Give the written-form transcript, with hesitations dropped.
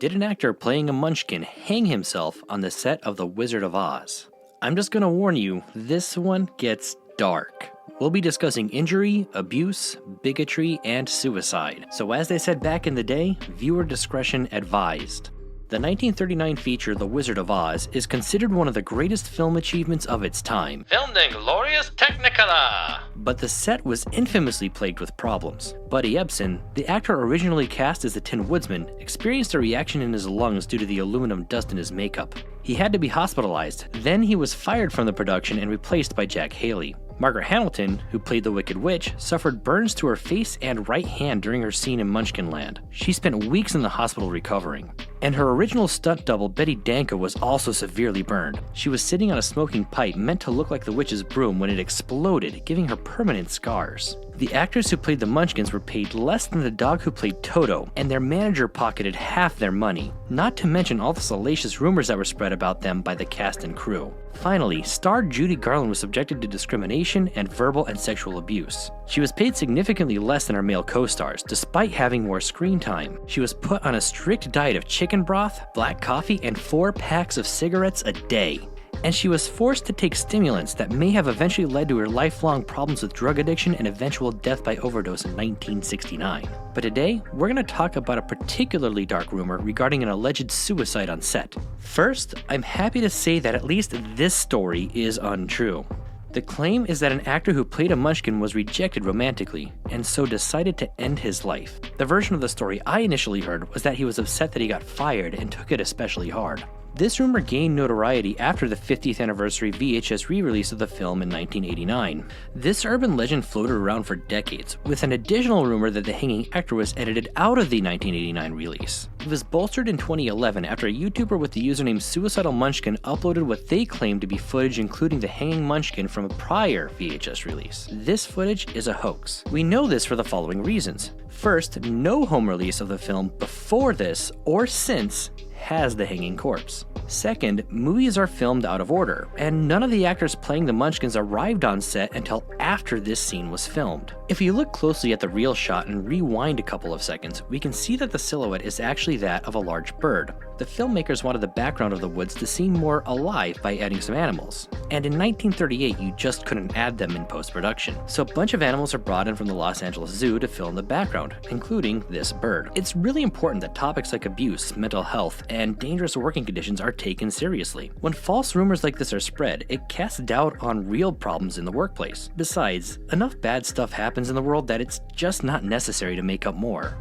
Did an actor playing a Munchkin hang himself on the set of The Wizard of Oz? I'm just gonna warn you, this one gets dark. We'll be discussing injury, abuse, bigotry, and suicide. So as they said back in the day, viewer discretion advised. The 1939 feature The Wizard of Oz is considered one of the greatest film achievements of its time. Filmed in glorious Technicolor! But the set was infamously plagued with problems. Buddy Ebsen, the actor originally cast as the Tin Woodsman, experienced a reaction in his lungs due to the aluminum dust in his makeup. He had to be hospitalized, then he was fired from the production and replaced by Jack Haley. Margaret Hamilton, who played the Wicked Witch, suffered burns to her face and right hand during her scene in Munchkinland. She spent weeks in the hospital recovering. And her original stunt double, Betty Danko, was also severely burned. She was sitting on a smoking pipe meant to look like the witch's broom when it exploded, giving her permanent scars. The actors who played the Munchkins were paid less than the dog who played Toto, and their manager pocketed half their money, not to mention all the salacious rumors that were spread about them by the cast and crew. Finally, star Judy Garland was subjected to discrimination and verbal and sexual abuse. She was paid significantly less than her male co-stars, despite having more screen time. She was put on a strict diet of chicken broth, black coffee, and 4 packs of cigarettes a day. And she was forced to take stimulants that may have eventually led to her lifelong problems with drug addiction and eventual death by overdose in 1969. But today, we're going to talk about a particularly dark rumor regarding an alleged suicide on set. First, I'm happy to say that at least this story is untrue. The claim is that an actor who played a Munchkin was rejected romantically, and so decided to end his life. The version of the story I initially heard was that he was upset that he got fired and took it especially hard. This rumor gained notoriety after the 50th anniversary VHS re-release of the film in 1989. This urban legend floated around for decades, with an additional rumor that the hanging actor was edited out of the 1989 release. It was bolstered in 2011 after a YouTuber with the username Suicidal Munchkin uploaded what they claimed to be footage including the hanging Munchkin from a prior VHS release. This footage is a hoax. We know this for the following reasons. First, no home release of the film before this or since has the hanging corpse. Second, movies are filmed out of order, and none of the actors playing the Munchkins arrived on set until after this scene was filmed. If you look closely at the real shot and rewind a couple of seconds, we can see that the silhouette is actually that of a large bird. The filmmakers wanted the background of the woods to seem more alive by adding some animals, and in 1938 you just couldn't add them in post-production. So a bunch of animals are brought in from the Los Angeles Zoo to fill in the background, including this bird. It's really important that topics like abuse, mental health, and dangerous working conditions are taken seriously. When false rumors like this are spread, it casts doubt on real problems in the workplace. Besides, enough bad stuff happens in the world that it's just not necessary to make up more.